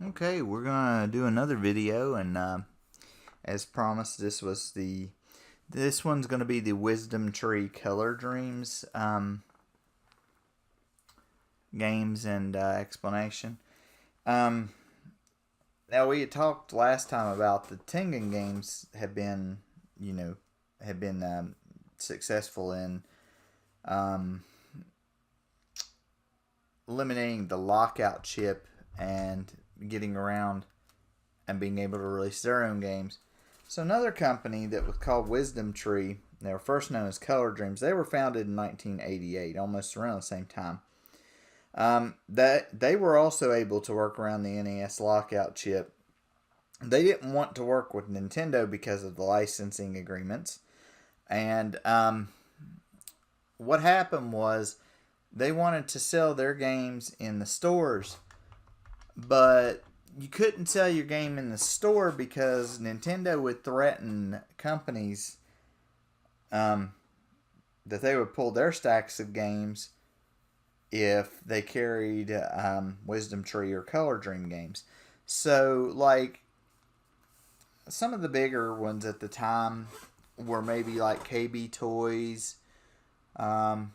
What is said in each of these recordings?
Okay, we're gonna do another video, and as promised, this one's gonna be the Wisdom Tree Color Dreams games and explanation. Um, Now we had talked last time about the Tengen games have been, have been successful in um, eliminating the lockout chip and getting around and being able to release their own games. So another company that was called Wisdom Tree, they were first known as Color Dreams. They were founded in 1988, almost around the same time. That they were also able to work around the NES lockout chip. They didn't want to work with Nintendo because of the licensing agreements, and what happened was they wanted to sell their games in the stores, but you couldn't sell your game in the store because Nintendo would threaten companies that they would pull their stacks of games if they carried Wisdom Tree or Color Dream games. So, like, some of the bigger ones at the time were maybe like KB Toys, I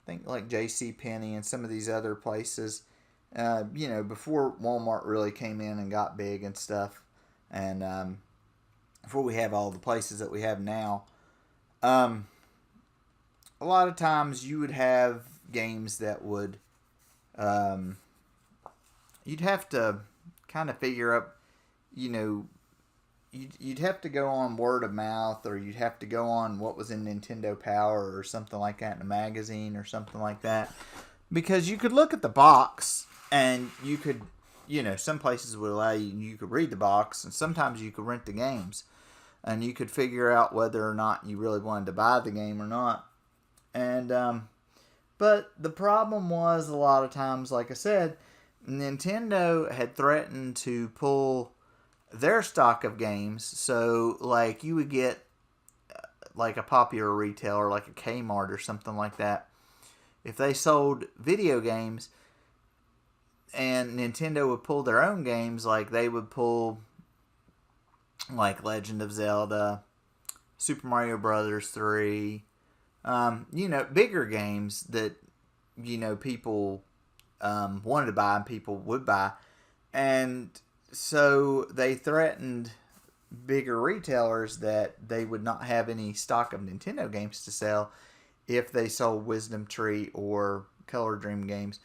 think like JC Penney and some of these other places. Before Walmart really came in and got big and stuff, and before we have all the places that we have now, a lot of times you would have games that would, you'd have to kind of figure up, you'd have to go on word of mouth, or you'd have to go on what was in Nintendo Power or something like that in a magazine or something like that, because you could look at the box and you could, some places would allow you could read the box, and sometimes you could rent the games, and you could figure out whether or not you really wanted to buy the game or not. And but the problem was, a lot of times, like I said, Nintendo had threatened to pull their stock of games. So, like, you would get like a popular retailer like a Kmart or something like that. If they sold video games and Nintendo would pull their own games, like they would pull like Legend of Zelda, Super Mario Brothers 3, bigger games that, people wanted to buy and people would buy. And so they threatened bigger retailers that they would not have any stock of Nintendo games to sell if they sold Wisdom Tree or Color Dream games.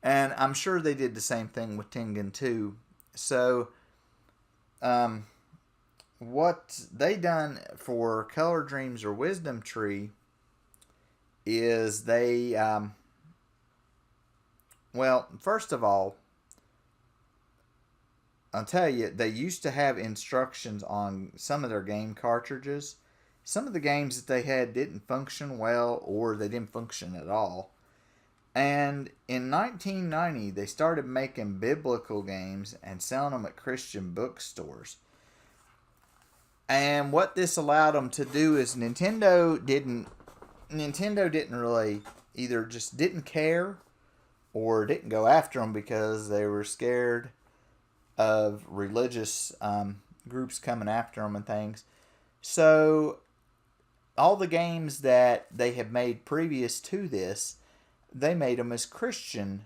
And I'm sure they did the same thing with Tengen too. So, what they done for Color Dreams or Wisdom Tree is they, first of all, I'll tell you, they used to have instructions on some of their game cartridges. Some of the games that they had didn't function well, or they didn't function at all. And in 1990, they started making biblical games and selling them at Christian bookstores. And what this allowed them to do is Nintendo didn't really, either just didn't care or didn't go after them because they were scared of religious groups coming after them and things. So all the games that they had made previous to this, they made them as Christian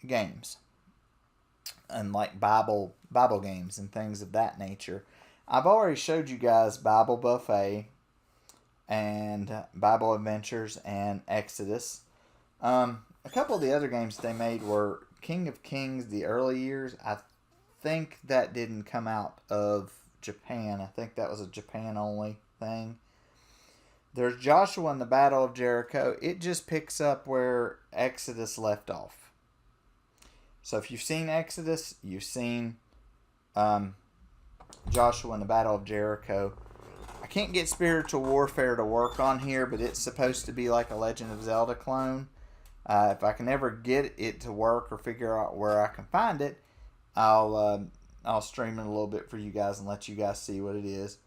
games, and like Bible games and things of that nature. I've already showed you guys Bible Buffet and Bible Adventures and Exodus. A couple of the other games they made were King of Kings, the early years. I think that didn't come out of Japan. I think that was a Japan only thing. There's Joshua and the Battle of Jericho. It just picks up where Exodus left off. So if you've seen Exodus, you've seen Joshua and the Battle of Jericho. I can't get Spiritual Warfare to work on here, but it's supposed to be like a Legend of Zelda clone. If I can ever get it to work or figure out where I can find it, I'll stream it a little bit for you guys and let you guys see what it is.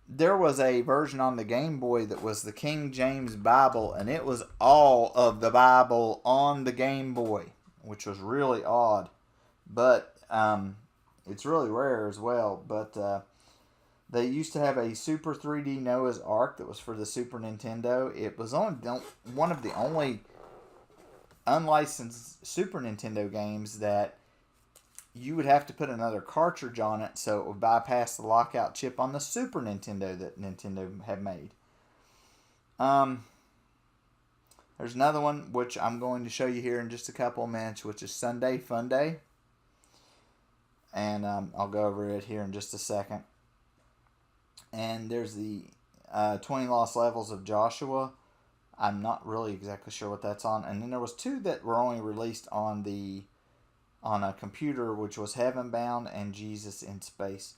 There was a version on the Game Boy that was the King James Bible, and it was all of the Bible on the Game Boy, which was really odd. But It's really rare as well, but they used to have a Super 3D Noah's Ark that was for the Super Nintendo. It was only one of the only unlicensed Super Nintendo games that you would have to put another cartridge on it so it would bypass the lockout chip on the Super Nintendo that Nintendo had made. There's another one which I'm going to show you here in just a couple of minutes, which is Sunday Funday. And I'll go over it here in just a second. And there's the 20 Lost Levels of Joshua. I'm not really exactly sure what that's on. And then there was two that were only released on a computer, which was Heaven Bound and Jesus in Space.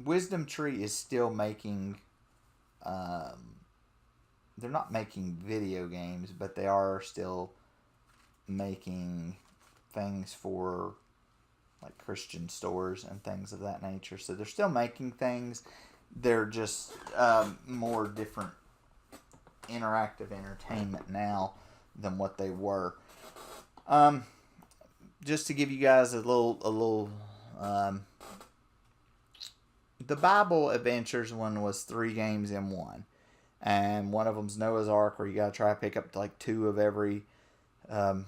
Wisdom Tree is still making... they're not making video games, but they are still making things for like Christian stores and things of that nature. So they're still making things. They're just more different interactive entertainment now than what they were. Just to give you guys a little the Bible Adventures one was 3 games in one. And one of them's Noah's Ark, where you gotta try to pick up like two of every animal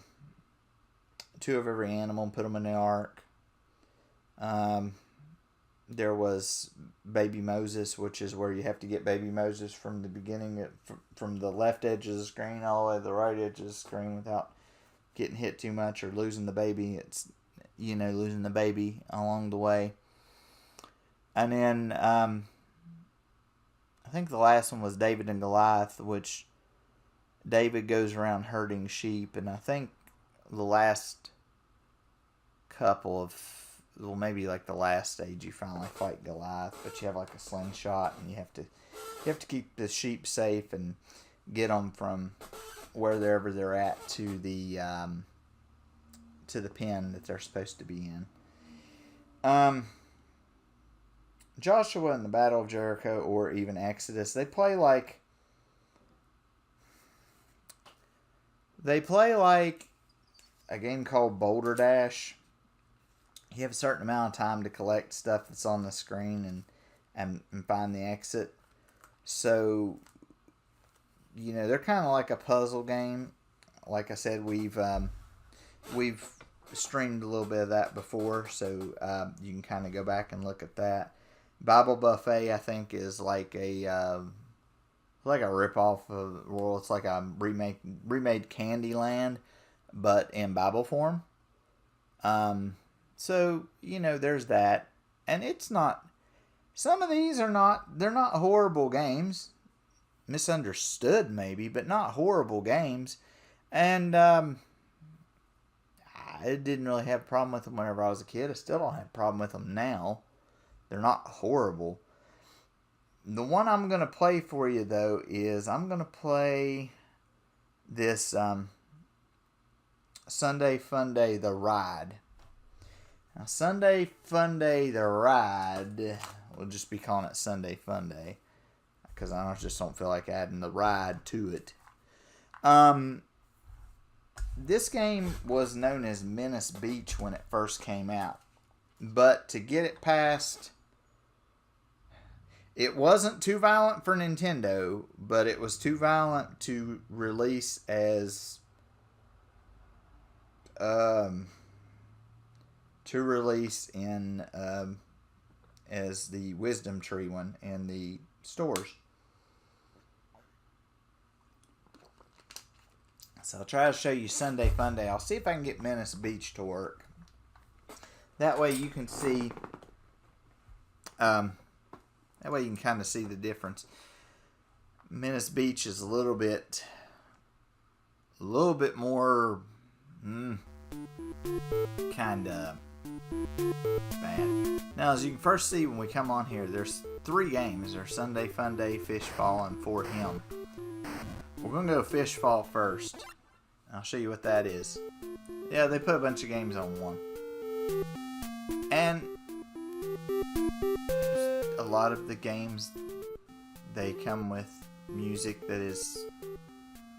and put them in the ark. There was Baby Moses, which is where you have to get Baby Moses from the beginning, from the left edge of the screen all the way to the right edge of the screen without getting hit too much or losing the baby. It's, losing the baby along the way. And then I think the last one was David and Goliath, which David goes around herding sheep, and I think the last couple of, well, maybe like the last stage, you finally fight Goliath, but you have like a slingshot, and you have to keep the sheep safe and get them from wherever they're at to the pen that they're supposed to be in. Joshua and the Battle of Jericho, or even Exodus, they play like a game called Boulder Dash. You have a certain amount of time to collect stuff that's on the screen and find the exit. So, they're kind of like a puzzle game. Like I said, we've streamed a little bit of that before, so you can kind of go back and look at that. Bible Buffet, I think, is like a ripoff of, well, it's like a remade Candyland, but in Bible form. So, there's that. And it's not, some of these they're not horrible games. Misunderstood maybe, but not horrible games. And I didn't really have a problem with them whenever I was a kid. I still don't have a problem with them now. They're not horrible. The one I'm going to play for you, though, is I'm going to play this Sunday Funday The Ride. Now, Sunday Funday The Ride, we'll just be calling it Sunday Funday, because I just don't feel like adding the ride to it. This game was known as Menace Beach when it first came out. But to get it past... It wasn't too violent for Nintendo, but it was too violent to release as as the Wisdom Tree one in the stores. So I'll try to show you Sunday Funday. I'll see if I can get Menace Beach to work. That way you can see... that way you can kind of see the difference. Menace Beach is a little bit more kind of bad. Now, as you can first see when we come on here, there's 3 games. There's Sunday Funday, Fishfall, and Fort Him. We're going to go Fishfall first. I'll show you what that is. Yeah, they put a bunch of games on one. And a lot of the games, they come with music that is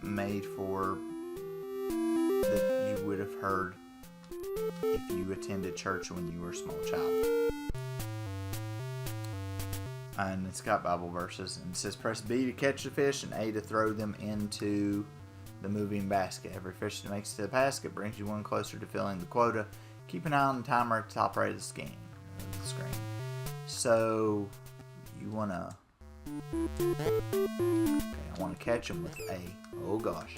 made for, that you would have heard if you attended church when you were a small child. And it's got Bible verses. And it says, press B to catch the fish and A to throw them into the moving basket. Every fish that makes it to the basket brings you one closer to filling the quota. Keep an eye on the timer at the top right of the screen. So you want to... Okay, I want to catch them with A. Oh gosh.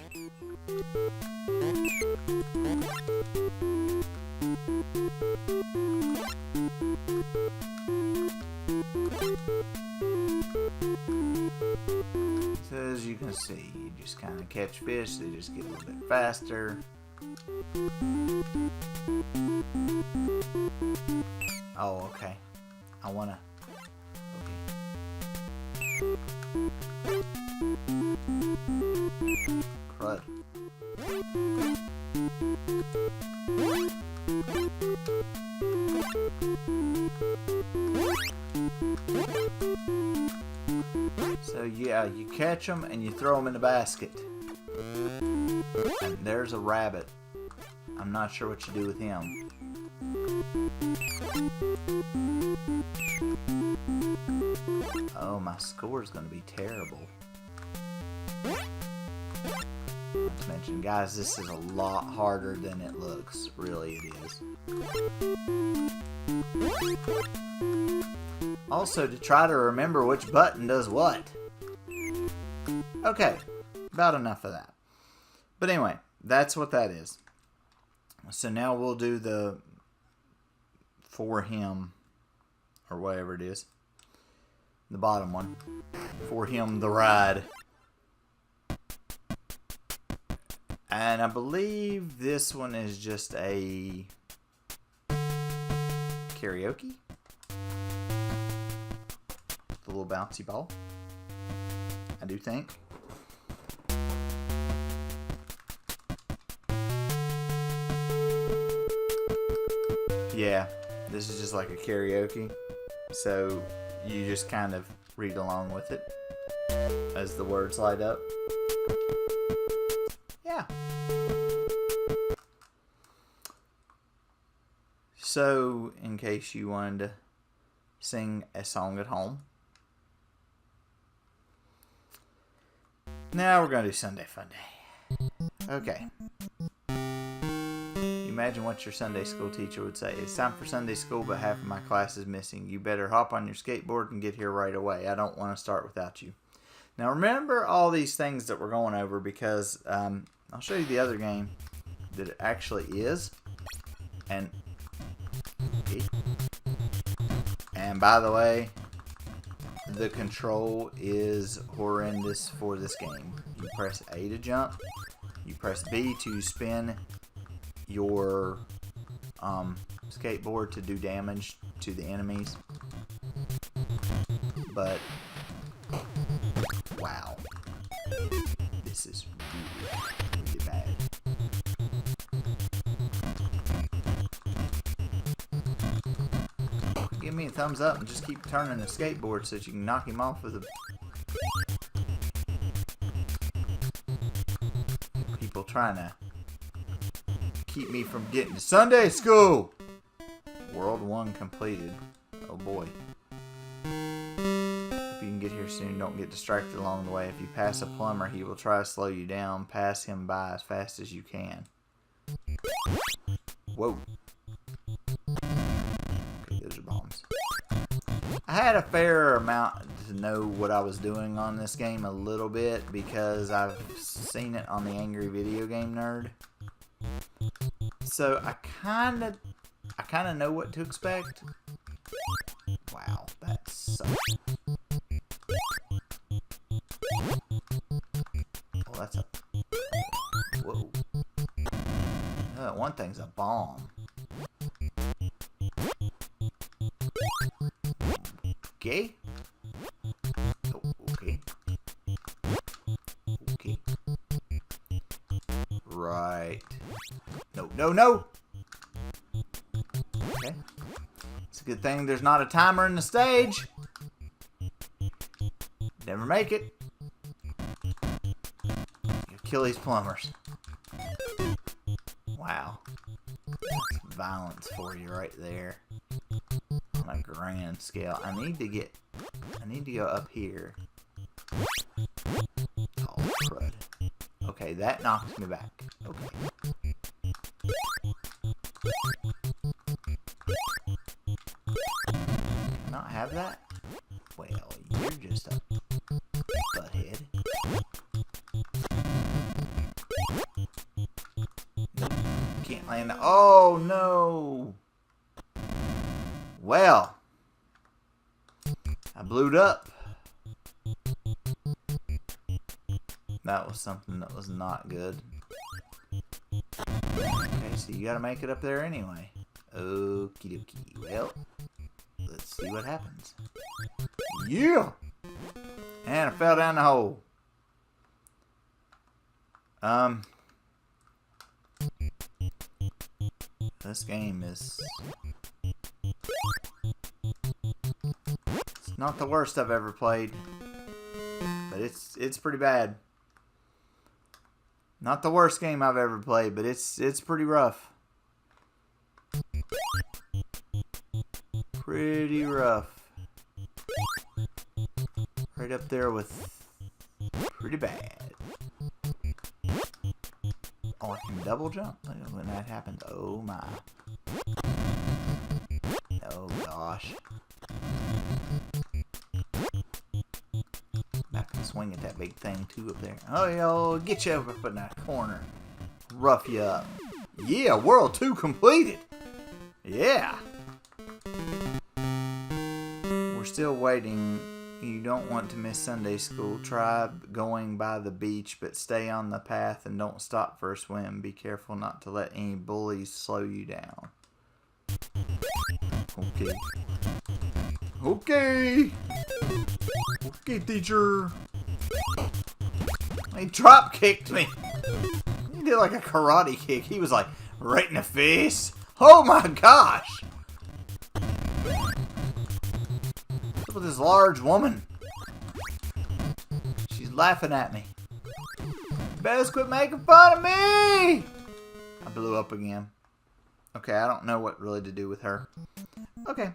So as you can see, you just kind of catch fish, they just get a little bit faster. Oh, okay. I want to... Crud. So yeah, you catch them and you throw them in the basket. And there's a rabbit. I'm not sure what you do with him. Oh, my score is going to be terrible. Not to mention, guys, this is a lot harder than it looks. Really, it is. Also, to try to remember which button does what. Okay, about enough of that. But anyway, that's what that is. So now we'll do the for him, or whatever it is. The bottom one. For him, the ride. And I believe this one is just a karaoke. The little bouncy ball. I do think. Yeah, this is just like a karaoke. So you just kind of read along with it as the words light up. Yeah. So, in case you wanted to sing a song at home. Now we're going to do Sunday Fun Day. Okay. Imagine what your Sunday school teacher would say. It's time for Sunday school, but half of my class is missing. You better hop on your skateboard and get here right away. I don't want to start without you. Now remember all these things that we're going over because I'll show you the other game that it actually is. And by the way, the control is horrendous for this game. You press A to jump. You press B to spin your skateboard to do damage to the enemies. But wow, this is really bad. Give me a thumbs up and just keep turning the skateboard so that you can knock him off with a... People trying to keep me from getting to Sunday school. World 1 completed. Oh boy. If you can get here soon, don't get distracted along the way. If you pass a plumber, he will try to slow you down. Pass him by as fast as you can. Whoa. Okay, those are bombs. I had a fair amount to know what I was doing on this game a little bit because I've seen it on the Angry Video Game Nerd. So I kind of know what to expect. Wow, that sucks. Oh, that's a... Whoa. That one thing's a bomb. Okay. Oh, okay. Okay. Right. No, no, no! Okay. It's a good thing there's not a timer in the stage. Never make it. You kill these plumbers. Wow. That's violence for you right there. On a grand scale. I need to go up here. Oh, crud. Okay, that knocks me back. Okay. Not have that? Well, you're just a butthead. Nope. Can't land. Oh, no. Well, I blew it up. That was something that was not good. Okay, so you gotta make it up there anyway. Okie dokie. Well, let's see what happens. Yeah! And I fell down the hole. This game is... It's not the worst I've ever played. But it's pretty bad. Not the worst game I've ever played, but it's pretty rough. Pretty rough. Right up there with pretty bad. Oh, I can double jump when that happens. Oh my. Oh gosh. I can swing at that big thing too up there. Oh, yo, get you up in that corner. Rough you up. Yeah, World 2 completed. Yeah. We're still waiting. You don't want to miss Sunday school. Try going by the beach, but stay on the path and don't stop for a swim. Be careful not to let any bullies slow you down. Okay. Okay. Okay, teacher. He drop kicked me. He did like a karate kick. He was like right in the face. Oh my gosh. Look at this large woman. She's laughing at me. Best quit making fun of me. I blew up again. Okay, I don't know what really to do with her. Okay.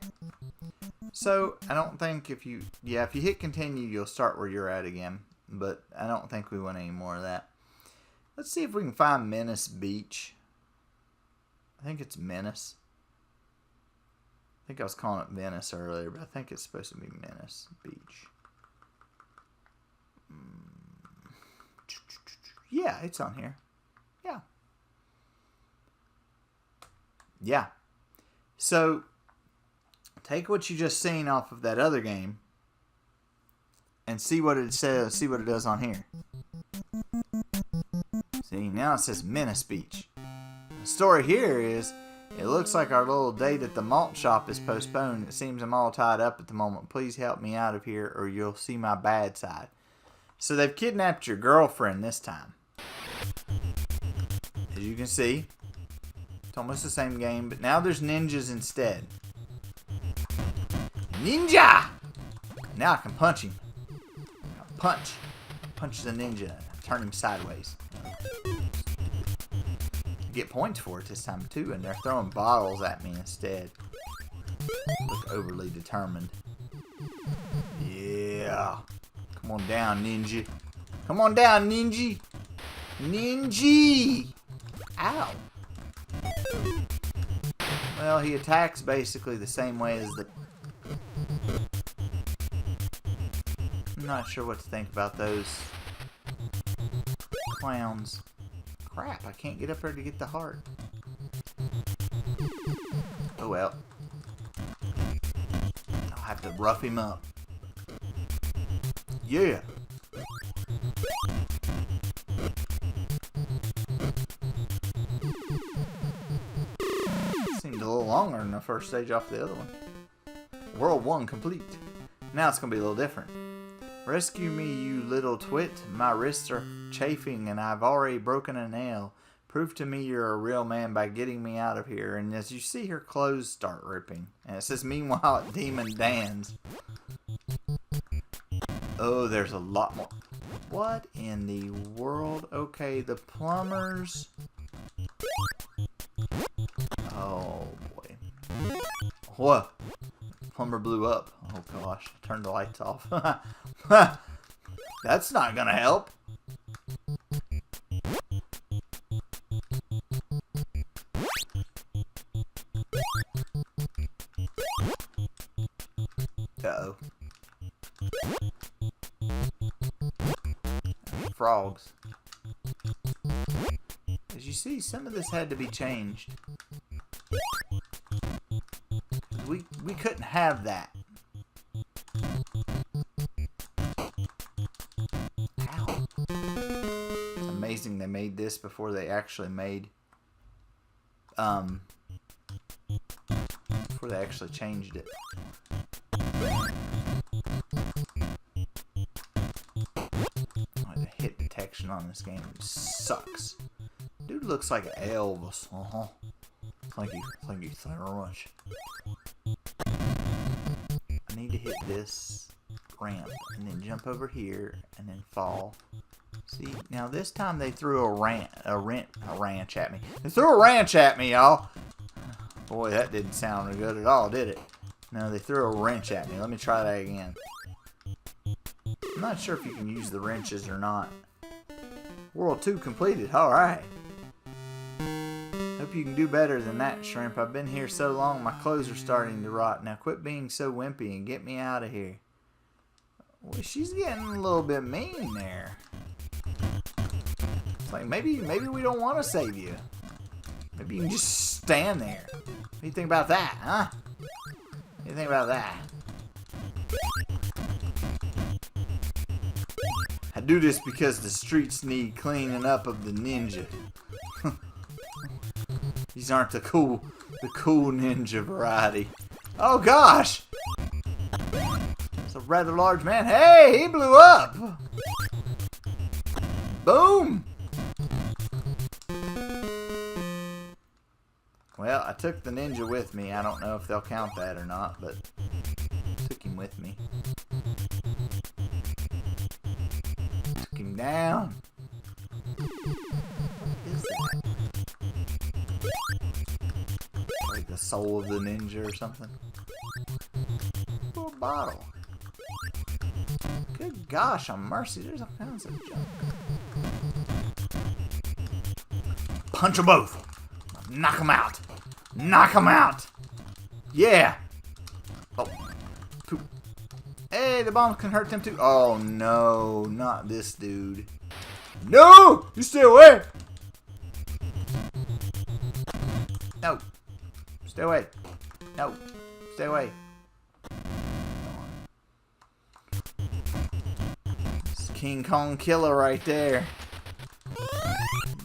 So, I don't think if you hit continue, you'll start where you're at again. But I don't think we want any more of that. Let's see if we can find Menace Beach. I think it's Menace. I think I was calling it Venice earlier, but I think it's supposed to be Menace Beach. Yeah, it's on here. Yeah. Yeah. So, take what you just seen off of that other game and see what it says, see what it does on here. See, now it says Menace Beach. The story here is, it looks like our little date at the malt shop is postponed. It seems I'm all tied up at the moment. Please help me out of here or you'll see my bad side. So they've kidnapped your girlfriend this time. As you can see, it's almost the same game, but now there's ninjas instead. Ninja! Now I can punch him. Punch the ninja. Turn him sideways. Get points for it this time too, and they're throwing bottles at me instead. Look overly determined. Yeah. Come on down, ninja. Come on down, ninja. Ninja! Ow. Well, he attacks basically the same way as the... I'm not sure what to think about those clowns. Crap, I can't get up there to get the heart. Oh well. I'll have to rough him up. Yeah. Seemed a little longer than the first stage off the other one. World 1 complete. Now it's going to be a little different. Rescue me, you little twit. My wrists are chafing and I've already broken a nail. Prove to me you're a real man by getting me out of here. And as you see, her clothes start ripping. And it says, meanwhile at Demon Dan's. Oh, there's a lot more. What in the world? Okay, the plumbers. Oh, What? Plumber blew up. Oh gosh, turn the lights off. That's not gonna help. Uh-oh. Frogs. As you see, some of this had to be changed. We couldn't have that. Ow. It's amazing they made this before they actually made before they actually changed it. The hit detection on this game sucks. Dude looks like Elvis. Thank you so much. I need to hit this ramp and then jump over here and then fall. See, now this time they threw a ranch at me. They threw a ranch at me, y'all. Boy, that didn't sound good at all, did it? No, they threw a wrench at me. Let me try that again. I'm not sure if you can use the wrenches or not. World 2 completed. Alright. Hope you can do better than that, Shrimp. I've been here so long, my clothes are starting to rot. Now quit being so wimpy and get me out of here. Well, she's getting a little bit mean there. It's like, maybe we don't want to save you. Maybe you can just stand there. What do you think about that, huh? What do you think about that? I do this because the streets need cleaning up of the ninja. These aren't the cool ninja variety. Oh gosh! It's a rather large man. Hey, he blew up! Boom! Well, I took the ninja with me. I don't know if they'll count that or not, but I took him with me. Took him down. What is that? Like the soul of the ninja or something? Little bottle. Good gosh, on mercy, there's all kinds of junk. Punch them both. Knock them out. Knock them out. Yeah. Oh. Hey, the bombs can hurt them too. Oh no, not this dude. No, you stay away. No. Stay away. No. Stay away. It's King Kong Killer right there.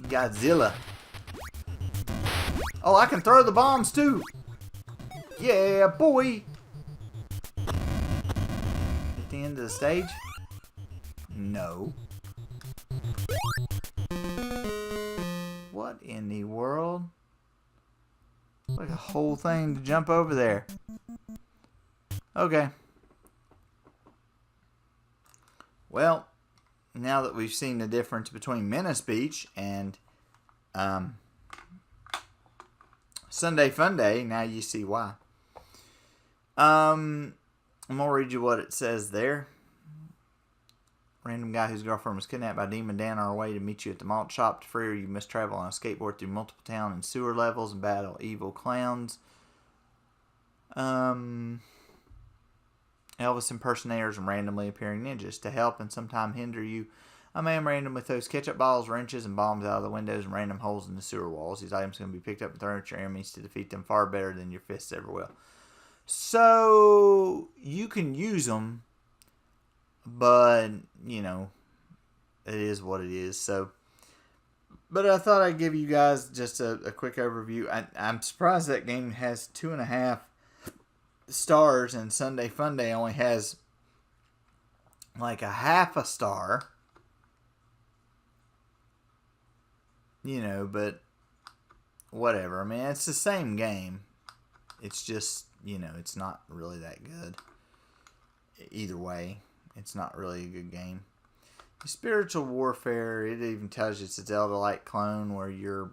Godzilla. Oh, I can throw the bombs too. Yeah, boy. At the end of the stage? No. What in the world? Like a whole thing to jump over there. Okay. Well, now that we've seen the difference between Menace Beach and Sunday Fun Day, now you see why. I'm gonna read you what it says there. Random guy whose girlfriend was kidnapped by Demon Dan on our way to meet you at the malt shop. To free her, you must travel on a skateboard through multiple town and sewer levels and battle evil clowns, Elvis impersonators, and randomly appearing ninjas. To help and sometime hinder you, a man randomly throws ketchup balls, wrenches, and bombs out of the windows and random holes in the sewer walls. These items can be picked up and thrown at your enemies to defeat them far better than your fists ever will. So, you can use them, but, you know, it is what it is. So, but I thought I'd give you guys just a quick overview. I'm surprised that game has 2.5 stars, and Sunday Fun Day only has like a half a star. You know, but whatever. I mean, it's the same game. It's just, you know, it's not really that good. Either way, it's not really a good game. Spiritual Warfare, it even tells you it's a Zelda-like clone where you're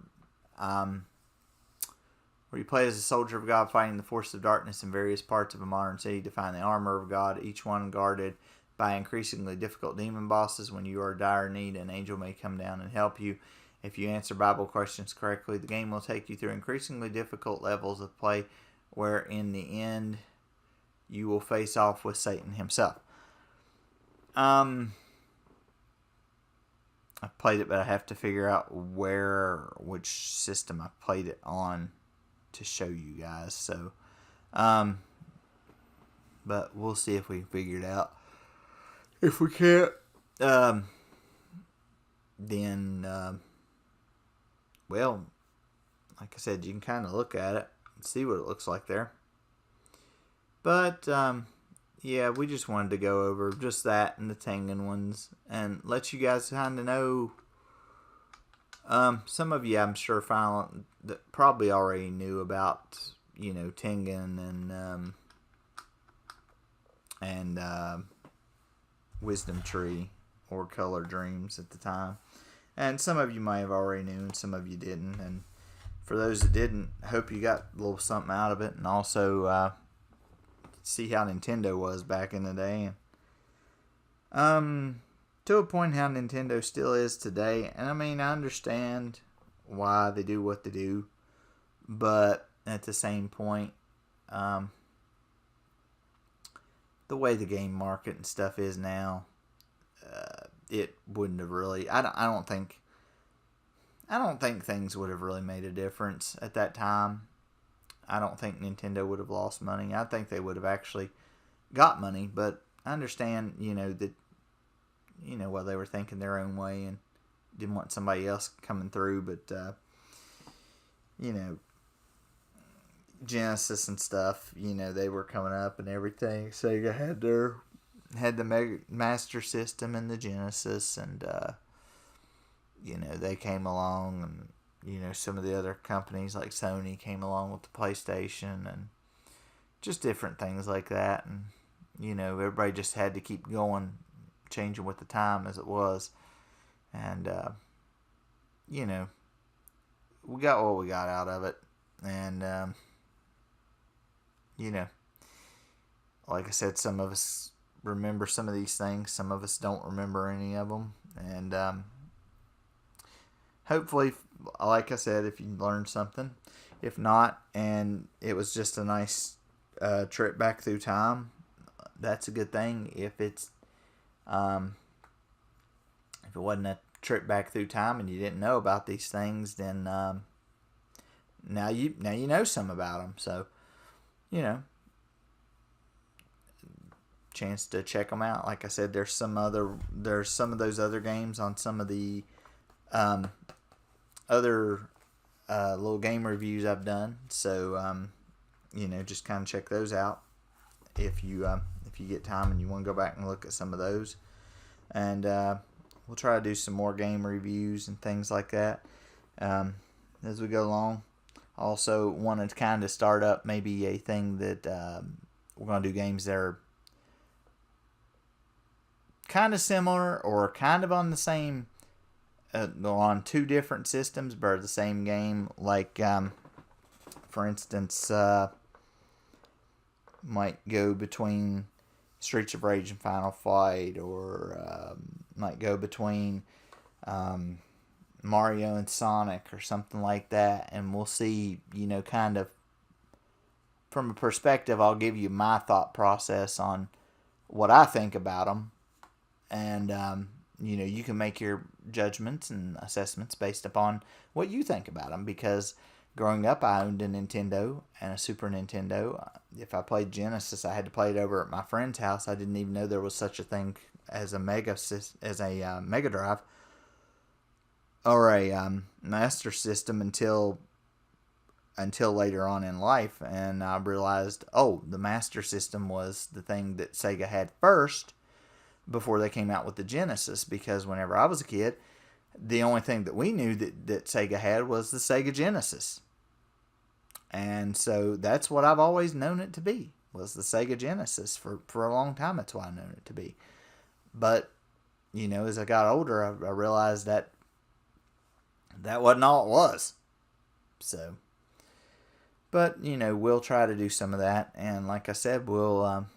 where you play as a soldier of God fighting the force of darkness in various parts of a modern city to find the armor of God, each one guarded by increasingly difficult demon bosses. When you are in dire need, an angel may come down and help you. If you answer Bible questions correctly, the game will take you through increasingly difficult levels of play where in the end you will face off with Satan himself. I played it, but I have to figure out which system I played it on to show you guys. So, but we'll see if we figure it out. If we can't, then, well, like I said, you can kind of look at it and see what it looks like there. But, yeah, we just wanted to go over just that and the Tengen ones and let you guys kind of know. Some of you, I'm sure, probably already knew about, Tengen and Wisdom Tree or Color Dreams at the time. And some of you might have already knew and some of you didn't. And for those that didn't, I hope you got a little something out of it. And also, see how Nintendo was back in the day. To a point how Nintendo still is today. And I mean, I understand why they do what they do. But at the same point, the way the game market and stuff is now, it wouldn't have really. I don't think things would have really made a difference at that time. I don't think Nintendo would have lost money. I think they would have actually got money, but I understand, that, while they were thinking their own way and didn't want somebody else coming through, but, Genesis and stuff, they were coming up and everything. Sega had the Master System and the Genesis, and, they came along, and some of the other companies like Sony came along with the PlayStation and just different things like that. And, everybody just had to keep going, changing with the time as it was. And, we got what we got out of it. And, like I said, some of us remember some of these things. Some of us don't remember any of them. And, hopefully, like I said, if you learned something. If not, and it was just a nice trip back through time, that's a good thing. If it wasn't a trip back through time and you didn't know about these things, then now you know some about them. So, chance to check them out. Like I said, there's some of those other games on some of the other little game reviews I've done. So, just kind of check those out if you get time and you want to go back and look at some of those. And we'll try to do some more game reviews and things like that as we go along. Also, wanted to kind of start up maybe a thing that we're going to do games that are kind of similar or kind of on the same, on two different systems, but are the same game. Like, for instance, might go between Streets of Rage and Final Fight, or might go between Mario and Sonic or something like that. And we'll see, kind of from a perspective, I'll give you my thought process on what I think about them. And, you can make your judgments and assessments based upon what you think about them. Because growing up, I owned a Nintendo and a Super Nintendo. If I played Genesis, I had to play it over at my friend's house. I didn't even know there was such a thing as a Mega Drive or a Master System until later on in life. And I realized, the Master System was the thing that Sega had first before they came out with the Genesis. Because whenever I was a kid, the only thing that we knew that Sega had was the Sega Genesis. And so that's what I've always known it to be, was the Sega Genesis. For a long time, that's what I've known it to be. But, as I got older, I realized that wasn't all it was. So, But we'll try to do some of that, and like I said, we'll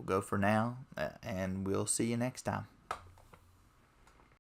go for now, and we'll see you next time.